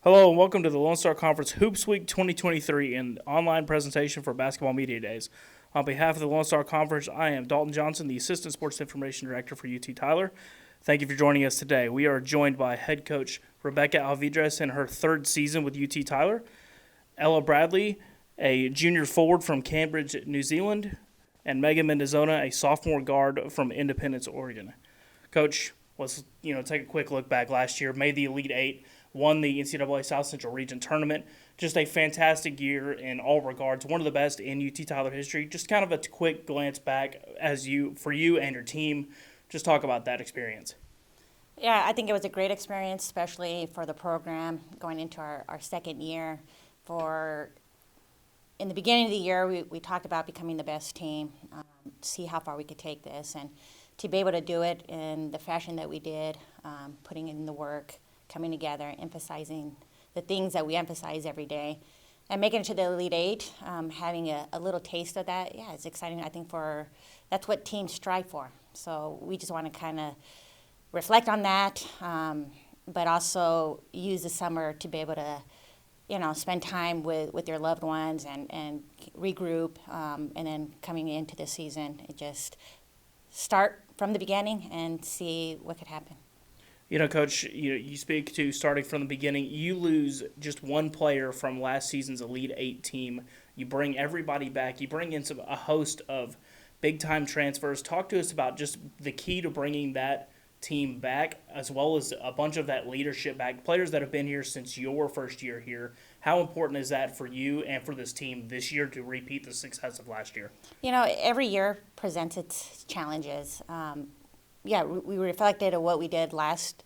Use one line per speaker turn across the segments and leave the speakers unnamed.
Hello and welcome to the Lone Star Conference Hoops Week 2023 and online presentation for Basketball Media Days. On behalf of the Lone Star Conference, I am Dalton Johnson, the Assistant Sports Information Director for UT Tyler. Thank you for joining us today. We are joined by head coach Rebecca Alvidrez in her third season with UT Tyler, Ella Bradley, a junior forward from Cambridge, New Zealand, and Meagan Mendazona, a sophomore guard from Independence, Oregon. Coach, let's take a quick look back last year. Made the Elite Eight, won the NCAA South Central Region Tournament. Just a fantastic year in all regards, one of the best in UT Tyler history. Just kind of a quick glance back for you and your team. Just talk about that experience.
Yeah, I think it was a great experience, especially for the program going into our second year. In the beginning of the year, we talked about becoming the best team, see how far we could take this, and to be able to do it in the fashion that we did, putting in the work, coming together, emphasizing the things that we emphasize every day, and making it to the Elite Eight, having a little taste of that. Yeah, it's exciting. I think that's what teams strive for. So we just want to kind of reflect on that, but also use the summer to be able to, spend time with your loved ones and regroup, and then coming into the season, just start from the beginning and see what could happen.
Coach, you speak to starting from the beginning. You lose just one player from last season's Elite Eight team. You bring everybody back. You bring in a host of big-time transfers. Talk to us about just the key to bringing that team back, as well as a bunch of that leadership back, players that have been here since your first year here. How important is that for you and for this team this year to repeat the success of last year?
Every year presents its challenges. We reflected on what we did last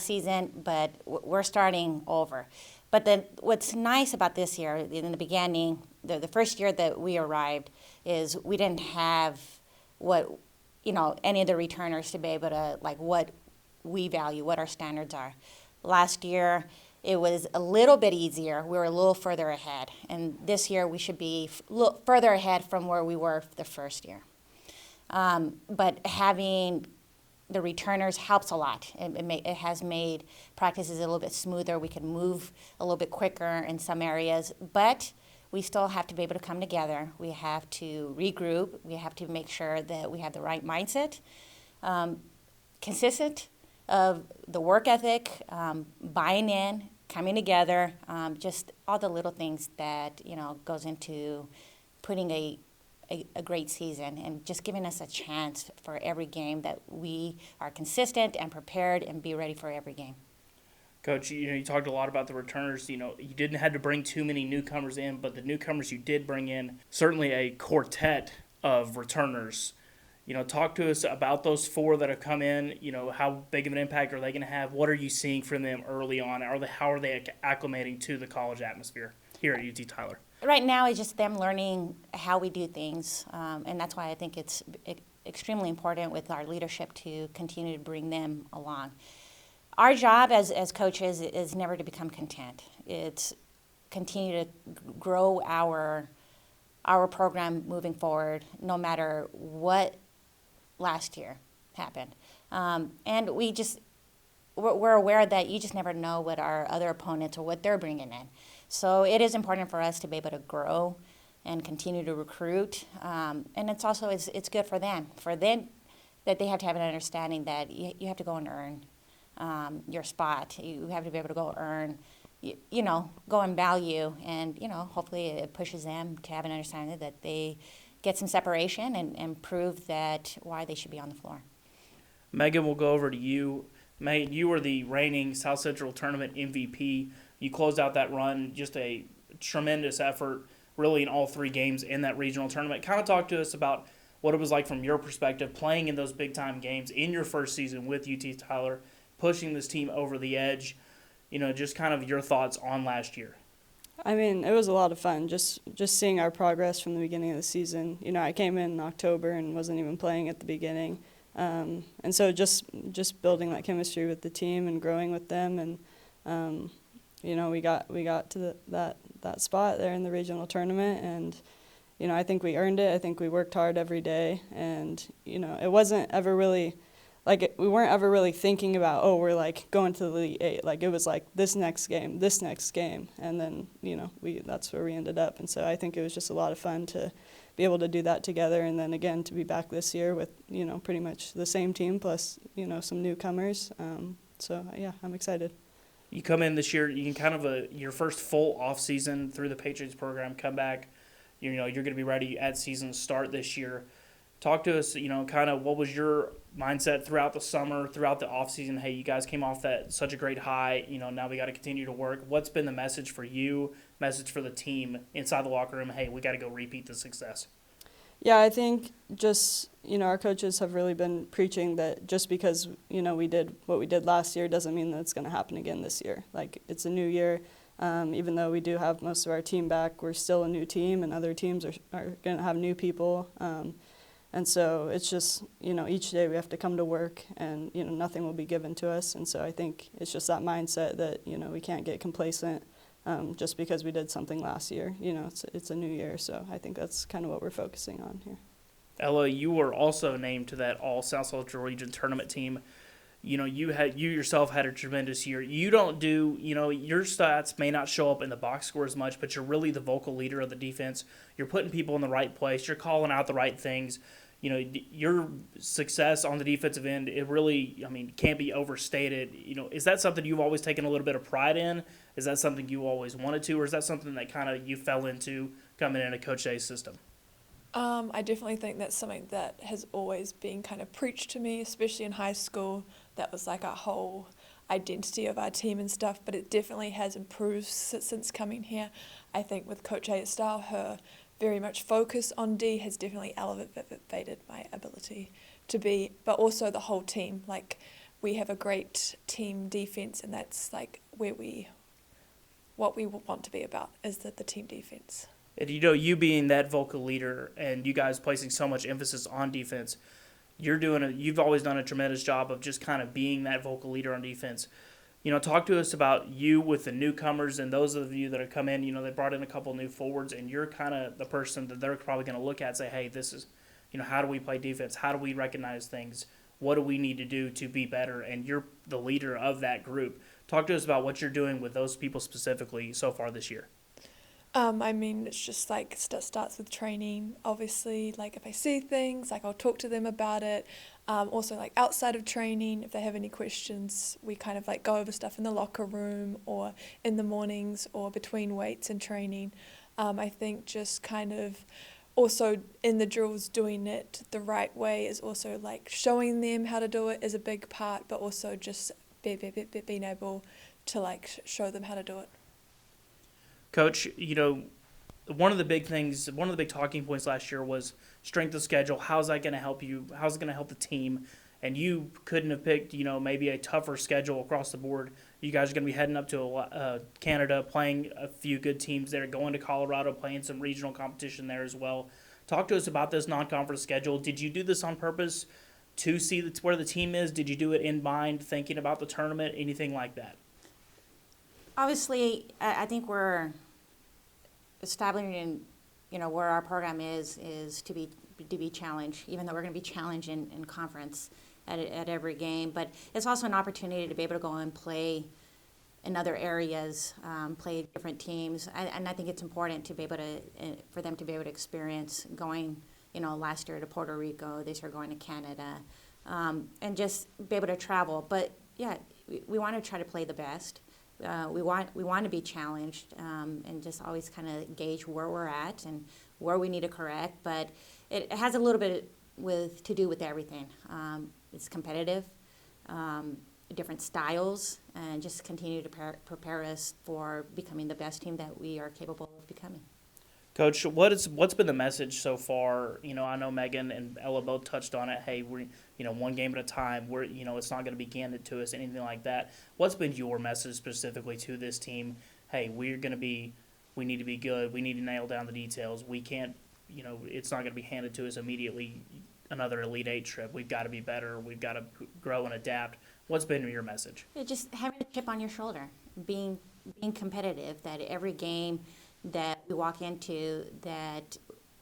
season, but we're starting over. But then what's nice about this year, in the beginning, the first year that we arrived, is we didn't have any of the returners to be able to, what we value, what our standards are. Last year, it was a little bit easier. We were a little further ahead. And this year, we should be further ahead from where we were the first year. But having the returners helps a lot. It has made practices a little bit smoother. We can move a little bit quicker in some areas, but we still have to be able to come together. We have to regroup. We have to make sure that we have the right mindset, consistent of the work ethic, buying in, coming together, just all the little things that goes into putting a great season and just giving us a chance for every game that we are consistent and prepared and be ready for every game.
Coach, you talked a lot about the returners. You didn't have to bring too many newcomers in, but the newcomers you did bring in, certainly a quartet of returners. Talk to us about those four that have come in. How big of an impact are they going to have? What are you seeing from them early on? How are they acclimating to the college atmosphere here at UT Tyler?
Right now, it's just them learning how we do things, and that's why I think it's extremely important with our leadership to continue to bring them along. Our job as coaches is never to become content. It's continue to grow our program moving forward, no matter what last year happened. And we're aware that you just never know what our other opponents or what they're bringing in. So it is important for us to be able to grow and continue to recruit. And it's also it's good for them that they have to have an understanding that you have to go and earn your spot. You have to be able to go earn, go and value, and hopefully it pushes them to have an understanding that they get some separation and prove that why they should be on the floor.
Meagan, we'll go over to you. Meagan, you were the reigning South Central Tournament MVP. You closed out that run, just a tremendous effort, really, in all three games in that regional tournament. Kind of talk to us about what it was like from your perspective, playing in those big-time games in your first season with UT Tyler, pushing this team over the edge, just kind of your thoughts on last year.
I mean, it was a lot of fun, just seeing our progress from the beginning of the season. I came in October and wasn't even playing at the beginning. And so just building that chemistry with the team and growing with them, and we got to that spot there in the regional tournament, and I think we earned it. I think we worked hard every day, and it wasn't ever really like we weren't ever really thinking about, oh, we're like going to the Elite Eight. Like it was like this next game, and then that's where we ended up. And so I think it was just a lot of fun to be able to do that together, and then again to be back this year with pretty much the same team plus some newcomers. So yeah, I'm excited.
You come in this year, you can kind of your first full off season through the Patriots program, come back, you're going to be ready at season start this year. Talk to us, kind of what was your mindset throughout the summer, throughout the off season? Hey, you guys came off that such a great high, now we got to continue to work. What's been the message for you, message for the team inside the locker room? Hey, we got to go repeat the success.
Yeah, I think just, our coaches have really been preaching that just because, we did what we did last year doesn't mean that it's going to happen again this year. Like, it's a new year. Even though we do have most of our team back, we're still a new team, and other teams are going to have new people. And so it's just, each day we have to come to work, and, nothing will be given to us. And so I think it's just that mindset that, we can't get complacent. Just because we did something last year. It's a new year, so I think that's kind of what we're focusing on here.
Ella, you were also named to that All South Central Region tournament team. You yourself had a tremendous year. You don't do, your stats may not show up in the box score as much, but you're really the vocal leader of the defense. You're putting people in the right place. You're calling out the right things. Your success on the defensive end, it really, can't be overstated. Is that something you've always taken a little bit of pride in? Is that something you always wanted to, or is that something that kind of you fell into coming in a Coach A's system?
I definitely think that's something that has always been kind of preached to me, especially in high school. That was like our whole identity of our team and stuff, but it definitely has improved since coming here. I think with Coach A's style, her very much focus on D has definitely elevated my ability to be, but also the whole team. Like, we have a great team defense, and that's like what we want to be about is the team defense.
And you being that vocal leader and you guys placing so much emphasis on defense, you've always done a tremendous job of just kind of being that vocal leader on defense. Talk to us about you with the newcomers and those of you that have come in. They brought in a couple new forwards, and you're kind of the person that they're probably going to look at and say, hey, this is, how do we play defense? How do we recognize things? What do we need to do to be better? And you're the leader of that group. Talk to us about what you're doing with those people specifically so far this year.
It's just like starts with training. Obviously, like if I see things, like I'll talk to them about it. Also, like outside of training, if they have any questions, we kind of like go over stuff in the locker room or in the mornings or between weights and training. I think just kind of also in the drills doing it the right way is also like showing them how to do it is a big part, but also just being able to like show them how to do it.
Coach, one of the big talking points last year was strength of schedule. How's that going to help you? How's it going to help the team? And you couldn't have picked, maybe a tougher schedule across the board. You guys are going to be heading up to Canada, playing a few good teams there, going to Colorado, playing some regional competition there as well. Talk to us about this non-conference schedule. Did you do this on purpose to see where the team is? Did you do it in mind, thinking about the tournament, anything like that?
Obviously, I think we're establishing, where our program is to be challenged, even though we're going to be challenged in conference at every game. But it's also an opportunity to be able to go and play in other areas, play different teams. And I think it's important to be able to, for them to be able to experience going, last year to Puerto Rico, this year going to Canada, and just be able to travel. But yeah, we want to try to play the best. We want to be challenged and just always kind of gauge where we're at and where we need to correct. But it has a little bit to do with everything. It's competitive, different styles, and just continue to prepare us for becoming the best team that we are capable of becoming.
Coach, what's been the message so far? I know Megan and Ella both touched on it. Hey, we're one game at a time. We're it's not going to be handed to us, anything like that. What's been your message specifically to this team? Hey, we need to be good. We need to nail down the details. We can't, it's not going to be handed to us immediately. Another Elite Eight trip. We've got to be better. We've got to grow and adapt. What's been your message?
Just having a chip on your shoulder, being competitive. That every game that we walk into, that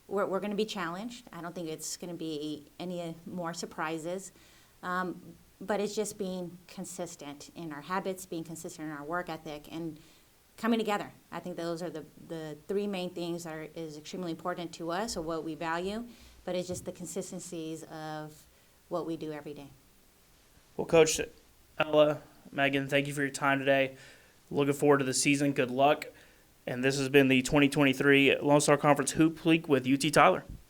we're going to be challenged. I don't think it's going to be any more surprises. But it's just being consistent in our habits, being consistent in our work ethic, and coming together. I think those are the three main things that is extremely important to us, or what we value, but it's just the consistencies of what we do every day.
Well, Coach Ella, Megan, thank you for your time today. Looking forward to the season. Good luck. And this has been the 2023 Lone Star Conference Hoop Week with UT Tyler.